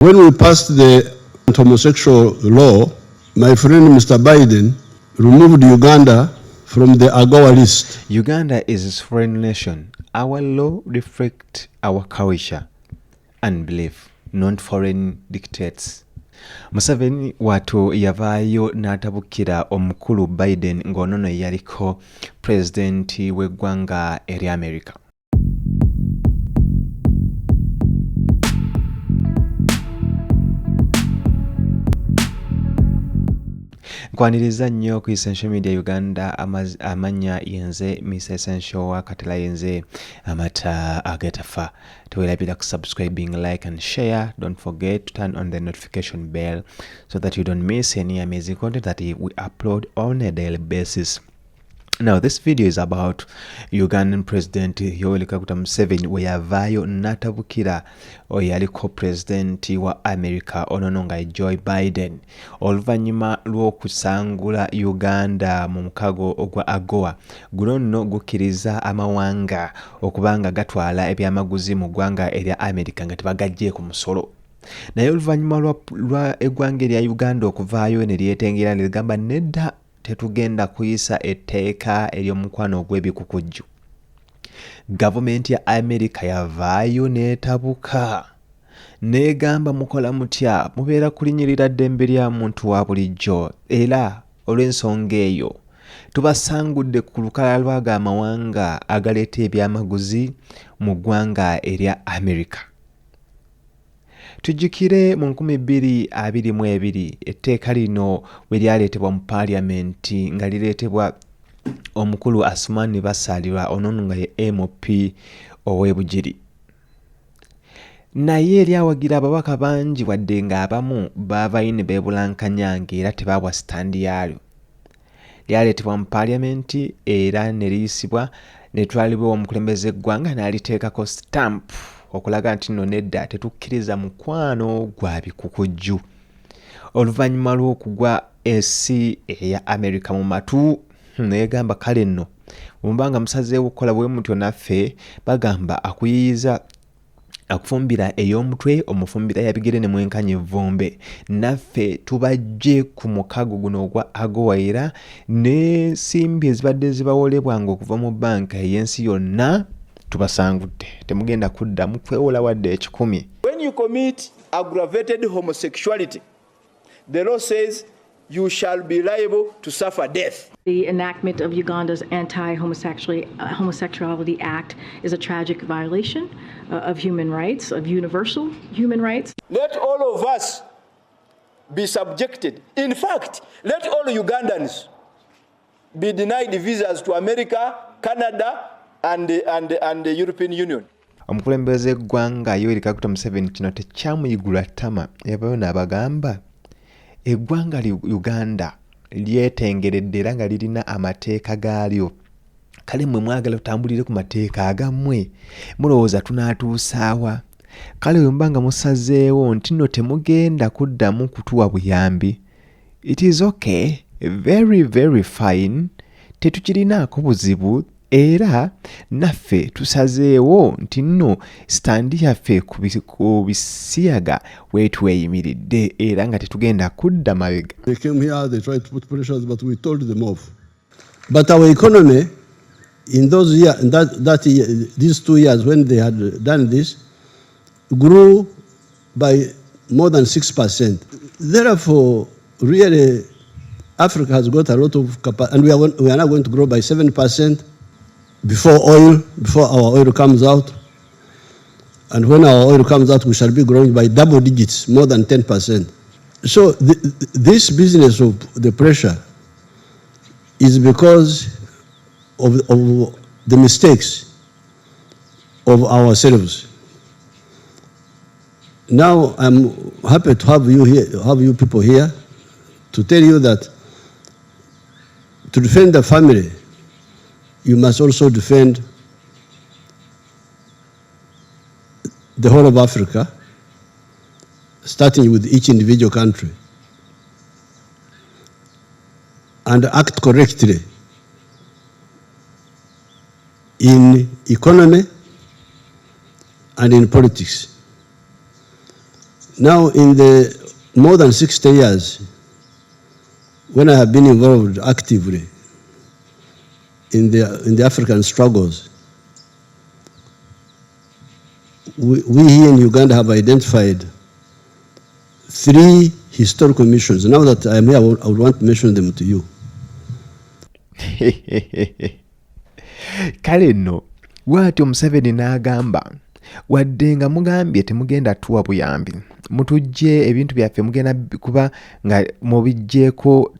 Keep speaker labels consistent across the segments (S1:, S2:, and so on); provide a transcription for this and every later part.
S1: When we passed the homosexual law, my friend Mr. Biden removed Uganda from the AGOA list.
S2: Uganda is a foreign nation. Our law reflects our culture and belief, not foreign dictates. Museveni watu yavaayo n'atabukira omukulu Biden ng'onono yaliko pulezidenti w'eggwanga erya America. Nkwaniriza nnyo ku Essential Media Uganda amanya yenze Miss Essential wakatela yenze amata agetafa. Tuwelapira ku subscribing, like and share. Don't forget to turn on the notification bell so that you don't miss any amazing content that we upload on a daily basis. Now, this video is about Ugandan President Yoweri Kaguta Museveni weyavaayo n'atabukira oyaliko President wa America onononga Joe Biden oluvannyuma lw'okusangula Uganda mu mukago ogwa AGOA. Guno nno gukkiriza amawanga okubanga gatwala ebyamaguzi mu ggwanga erya America nga tebagaggyeko ku musolo. Naye oluvannyuma lwa eggwanga erya Uganda okuvaayo ne lyetengera ne ligamba nedda tetugenda kuyisa etteeka ery'omukwano ogw'ebikukujju. Gavumenti ya America yavaayo n'etabuka n'egamba mukola mutya mubeera kulinyirira ddembe lya muntu wa bulijjo, era olw'ensonga eyo tubasangudde ku lukalala lw'ago amawanga agaleeta ebyamaguzi mu ggwanga erya America. Tujjukire mu 2022 etteeka lino bwe lyaleetebwa mu paliamenti nga lireetebwa omukulu Asumani Basalirwa onono nga ye MP ow'ebugiri. Naye lyawagira ababaka bangi wadde ng'abamu baavayo ne beebulankanya ng'era tebaabwa sitandi yaalyo. Lyaleetebwa mu paliamenti era ne liyisibwa ne twalibwa omukulembeze eggwanga n'aliteekako stamp okulaga nti nno nedda tetukkiriza mukwano gwa bikukujju. Oluvannyuma lw'okugwa ensi eya America mu matu negamba kale nno mumbanga musazeewo okukola bwe mutyo naffe bagamba akuyiyiza akufumbira ey'omutwe omufumbira yabigere ne mwenkanya evvumbe, naffe tubajje ku mukago guno ogwa AGOA era n'ensimbi ezibadde zibawolebwanga okuva mu banka ey'ensi yonna tubasangudde temugenda kuddamu kwewola wadde ekikumi.
S3: When you commit aggravated homosexuality, the law says you shall be liable to suffer death.
S4: The enactment of Uganda's Anti-Homosexuality Act is a tragic violation of human rights, of universal human rights.
S3: Let all of us be subjected. In fact, let all Ugandans be denied visas to America, Canada, and the European Union.
S2: Omukulembeze eggwanga Yoweri Kaguta Museveni kino tekyamuyigula ttama, yabayo n'abagamba eggwanga Uganda lyetengeredde era nga lirina amateeka gaalyo. Kale mmwe mwagala tutambulire ku mateeka agammwe, mulowooza tunaatuusaawa? Kale bwe mbanga musazeewo nti nno temugenda kuddamu kutuwa buyambi, it is okay, very very fine, tetukirinaako buzibu. Era naffe tusazeewo nti nno standi yaffe ku bisiyaga wetweyimiridde era nga tetugenda kudda mabega.
S1: They came here, they tried to put pressures, but we told them off. But our economy in those years, these 2 years when they had done this, grew by more than 6%. Therefore, really, Africa has got a lot of capacity, and we are now going to grow by 7%. Before our oil comes out, and when our oil comes out, we shall be growing by double digits, more than 10%. So this business of the pressure is because of the mistakes of ourselves. Now I'm happy to have you people here, to tell you that to defend the family, you must also defend the whole of Africa, starting with each individual country, and act correctly in economy and in politics. Now, in the more than 60 years, when I have been involved actively in the African struggles, we here in Uganda have identified 3 historical missions. Now that I'm here, I would want to mention them to you.
S2: Kale nno bw'atyo Museveni n'agamba wadde nga mugambye temugenda tuwa buyambi mutujje ebintu byaffe mugenda kuba nga mubijjeeko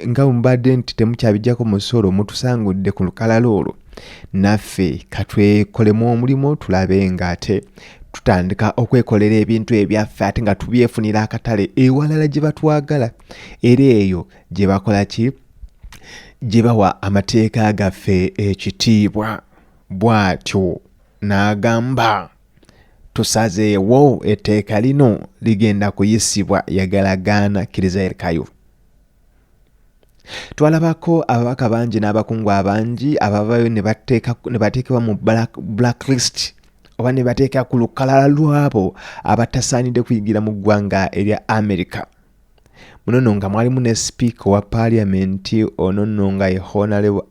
S2: nga mubadde nti temukyabijjako musolo mutusangudde ku lukalala olwo naffe katwekolemu omulimu tulabe ng'ate tutandika okwekolera ebintu ebyaffe ate nga tubyefunira akatale ewalala gye batwagala era eyo gye bakola ki gye bawa amateeka gaffe ekitiibwa. Bw'atyo n'agamba tusazeewo etteeka lino ligenda kuyisibwa yagalagaana kkiriza erikayo. Twalabako ababaka bangi n'abakungu abangi abavayo ne bateekebwa mu blacklist oba ne bateeka ku lukalala lwabo abatasaanidde kuyigira mu ggwanga erya America. Muno nno nga mwalimu ne speaker wa parliament ono nno nga ye Honorable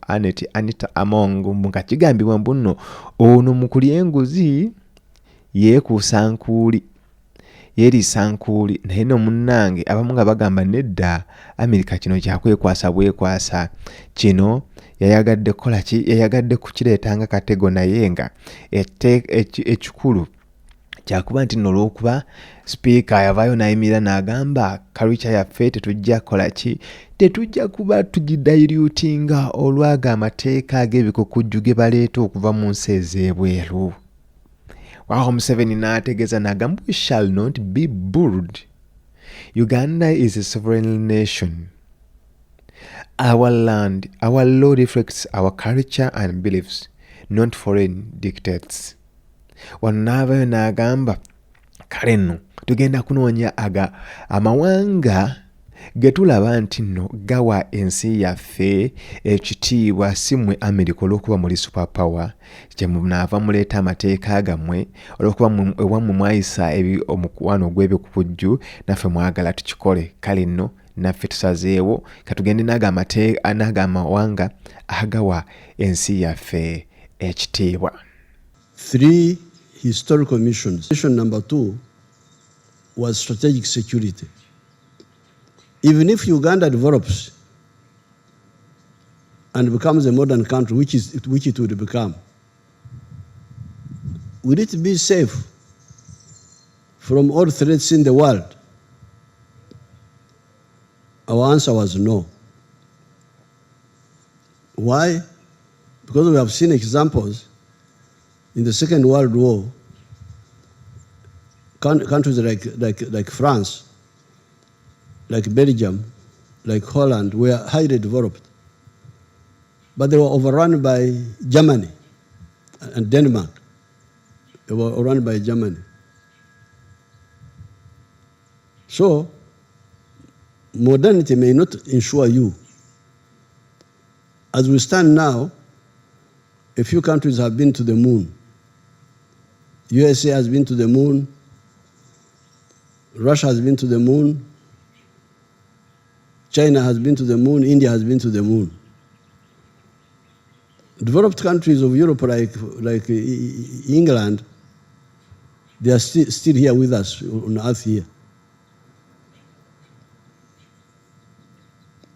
S2: Anita Among nga kigambibwa mbu nno ono mu kulya enguzi yeekuusa nkuuli yeeriisa nkuuli naye no munnange abamu nga bagamba nedda America kino kyakwekwasa bwekwasa kino yayagadde kukola ki yayagadde kukireetanga katego naye nga ekikulu kyakuba nti nno olw'okuba speaker yavaayo n'ayimirira n'agamba kalucha yaffe tetujja kukola ki tetujja kuba tugidilutinga olwaga amateeka ag'ebikukujju ge baleeta okuva mu nsi ez'ebweru. Waawo Museveni n'ategeeza n'agamba we shall not be bullied. Uganda is a sovereign nation. Our land, our law reflects our culture and beliefs, not foreign dictates. Wano n'avaayo n'agamba kale nno tugenda kunoonya amawanga ge tulaba nti nno gawa ensi yaffe ekitiibwa si mmwe America olw'okuba muli superpower kye munaava muleeta amateeka gammwe olw'okuba ewammwe mwayisa omukwano gw'ebikukujju naffe mwagala tukikole. Kale nno naffe tusazeewo katugende n'aga amawanga agawa ensi yaffe ekitiibwa.
S1: 3 historical missions. Mission number 2 was strategic security. Even if Uganda develops and becomes a modern country, which it would become, will it be safe from all threats in the world? Our answer was no. Why? Because we have seen examples in the Second World War. Countries like France, like Belgium, like Holland were highly developed, but they were overrun by Germany and Denmark. They were overrun by Germany. So, modernity may not ensure you. As we stand now, a few countries have been to the moon. USA has been to the moon. Russia has been to the moon. China has been to the moon. India has been to the moon. Developed countries of Europe like England, they are still here with us on earth here.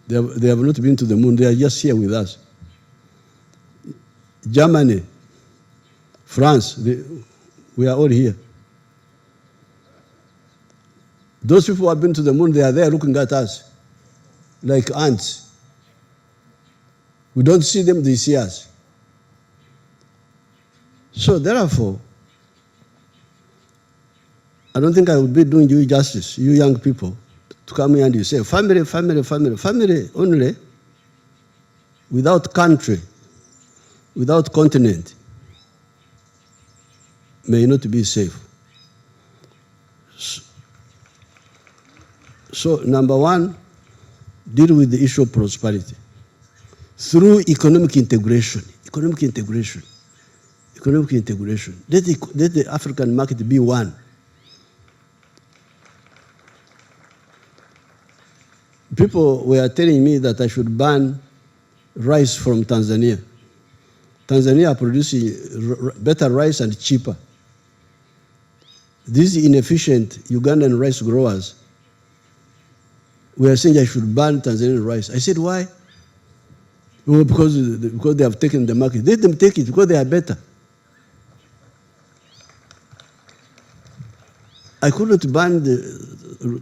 S1: They have not been to the moon. They are just here with us. Germany, France, we are all here. Those people who have been to the moon, they are there looking at us like ants. We don't see them, they see us. So therefore, I don't think I would be doing you justice, you young people, to come here and you say, family, family, family, family only, without country, without continent, may not be safe. So number 1, deal with the issue of prosperity through economic integration. Economic integration. Let the African market be one. people were telling me that I should ban rice from Tanzania. Tanzania are producing better rice and cheaper. These inefficient Ugandan rice growers were saying I should ban Tanzanian rice. I said, why? Well, because they have taken the market. Let them take it because they are better. I couldn't ban the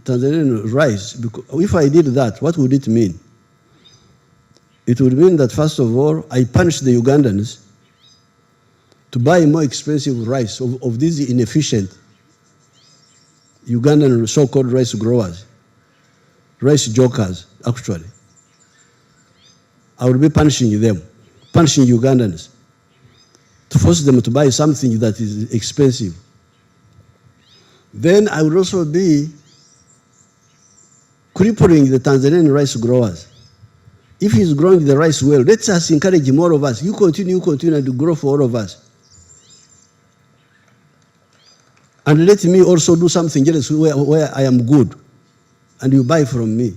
S1: Tanzanian rice because if I did that, what would it mean? It would mean that, first of all, I punish the Ugandans to buy more expensive rice of these inefficient Ugandan so-called rice growers, rice jokers, actually. I would be punishing them, punishing Ugandans, to force them to buy something that is expensive. Then I would also be crippling the Tanzanian rice growers. If he's growing the rice well, let us encourage more of us. You continue to grow for all of us. And let me also do something else where I am good, and you buy from me.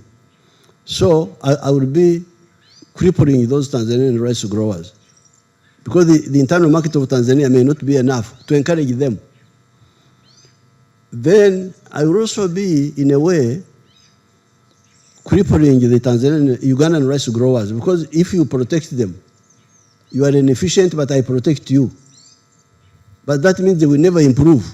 S1: So I will be crippling those Tanzanian rice growers, because the internal market of Tanzania may not be enough to encourage them. Then I will also be, in a way, crippling the Ugandan rice growers, because if you protect them, you are inefficient, but I protect you. But that means they will never improve.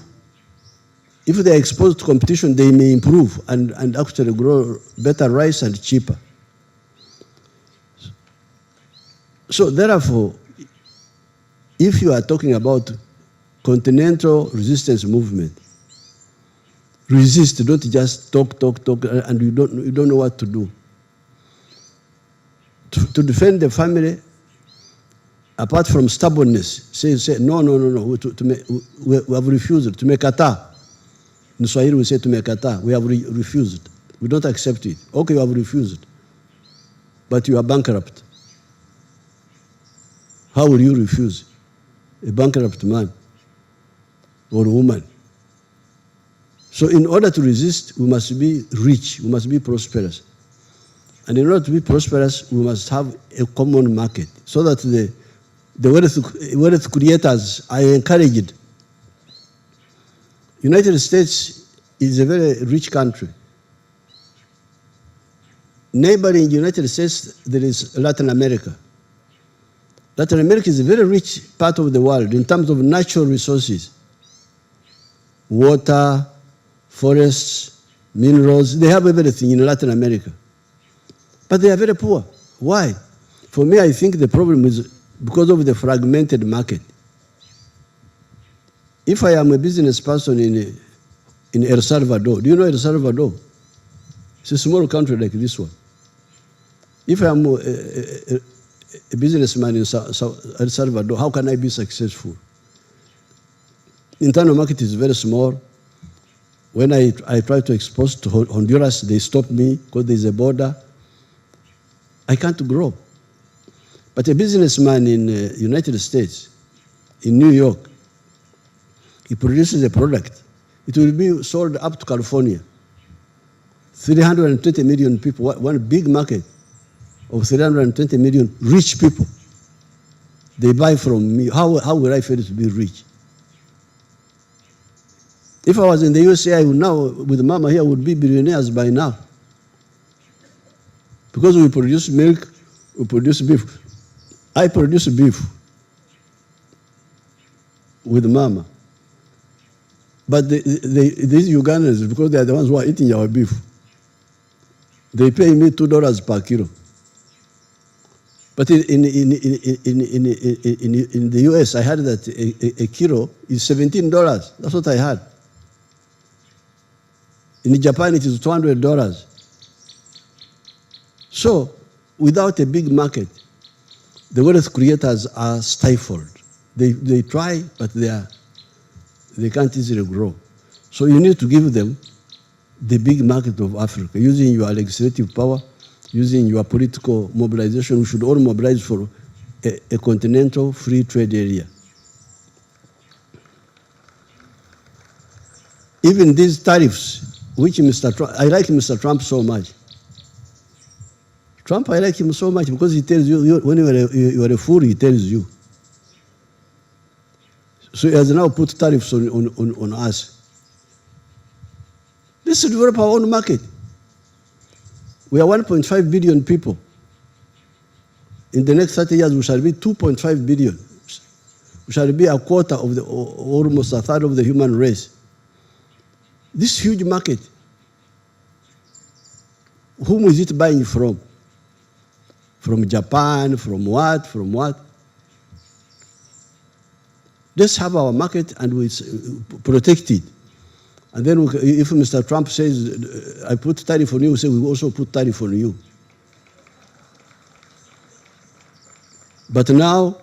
S1: If they are exposed to competition, they may improve and actually grow better rice and cheaper. So therefore, if you are talking about continental resistance movement, resist, don't just talk, and you don't know what to do. To defend the family, apart from stubbornness, say no, we have refused, tumekataa. In Swahili we say tumekataa, we have refused. We don't accept it. Okay, you have refused, but you are bankrupt. How will you refuse a bankrupt man or woman? So in order to resist, we must be rich, we must be prosperous. And in order to be prosperous, we must have a common market so that the wealth creators are encouraged. United States is a very rich country. Neighboring United States, there is Latin America. Latin America is a very rich part of the world in terms of natural resources. Water, forests, minerals, they have everything in Latin America. But they are very poor. Why? For me, I think the problem is because of the fragmented market. If I am a business person in El Salvador, do you know El Salvador? It's a small country like this one. If I am a businessman in El Salvador, how can I be successful? Internal market is very small. When I try to export to Honduras, they stop me because there's a border. I can't grow. But a businessman in the United States, in New York, he produces a product. It will be sold up to California. 320 million people, one big market of 320 million rich people. They buy from me. How will I fail to be rich? If I was in the USA, I would now, with Mama here, would be billionaires by now. Because we produce milk, we produce beef. I produce beef with Mama. But these Ugandans, because they are the ones who are eating our beef, they pay me $2 per kilo. But in the US, I heard that a kilo is $17. That's what I heard. In Japan, it is $200. So, without a big market, the wealth creators are stifled. They try, but they can't easily grow. So you need to give them the big market of Africa, using your legislative power, using your political mobilization. We should all mobilize for a continental free trade area. Even these tariffs, which Mr. Trump, I like Mr. Trump so much. Trump, I like him so much because he tells you when you are a fool, he tells you. So he has now put tariffs on us. Let's develop our own market. We are 1.5 billion people. In the next 30 years, we shall be 2.5 billion. We shall be a quarter of almost a third of the human race. This huge market, whom is it buying from? From Japan, from what, from what? Let's have our market and we protect it. And then if Mr. Trump says, I put tariff on you, we say we also put tariff on you. But now,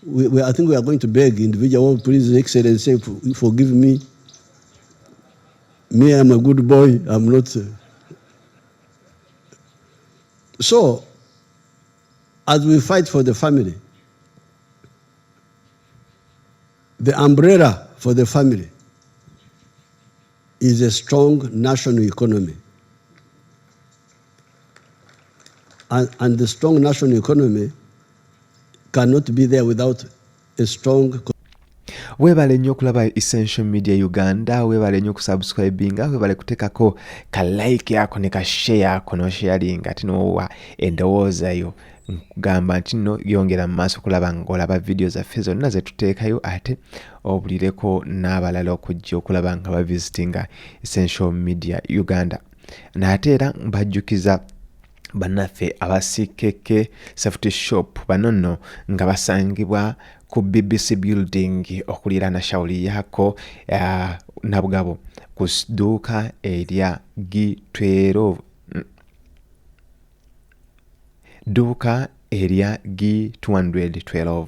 S1: I think we are going to beg individual, please, Excellency, forgive me. Me, I'm a good boy, I'm not. So, as we fight for the family, the umbrella for the family is a strong national economy. And the strong national economy cannot be there without a strong.
S2: Webale nnyo okulaba Essential Media Uganda, webale nnyo okusubscribinga, webale kutekako ka like yako ne ka share yako no sharing ati nowa endowooza yo nkugamba nti nno yongera mu maaso kulaba ng'olaba video zaffe zonna ze tuteekayo ate obulireko n'abalala okujja okulaba nga bavisitinga Essential Media Uganda. N'ate era mbajjukiza bannaffe abasikeke safety shop banono nga basangibwa ku BBC building okuliraana shawuli yako nabugabo ku dduuka erya G12 duuka erya G212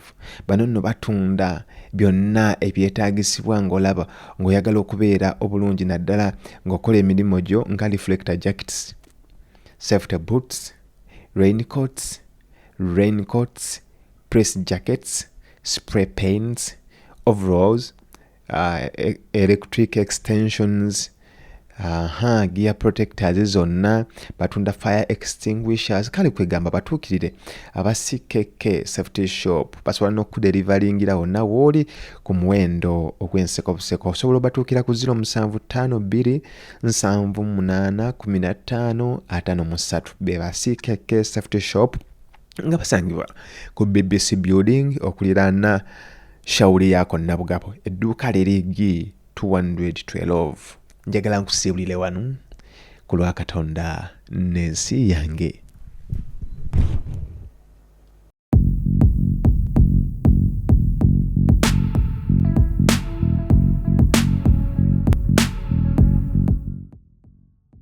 S2: banono batunda byonna ebyetaagisibwa ng'olaba ng'oyagala okubeera obulungi naddala ng'okola emirimu gyo nga reflector jackets, safety boots, raincoats, press jackets, spray paints, overalls, electric extensions, gear protectors zonna batunda fire extinguishers. Kale kwegamba batuukirire abasikeke safety shop basobola n'okuderivalingira wonna wooli ku muwendo ogw'enseko buseko. Osobola batuukira ku 0752 78 15 53 be basikeke safety shop nga basangibwa ku BBC building okuliraana shawuli yako nabugabo edduuka liri G212. Njagala nkusiibulire wano ku lwa Katonda n'ensi yange.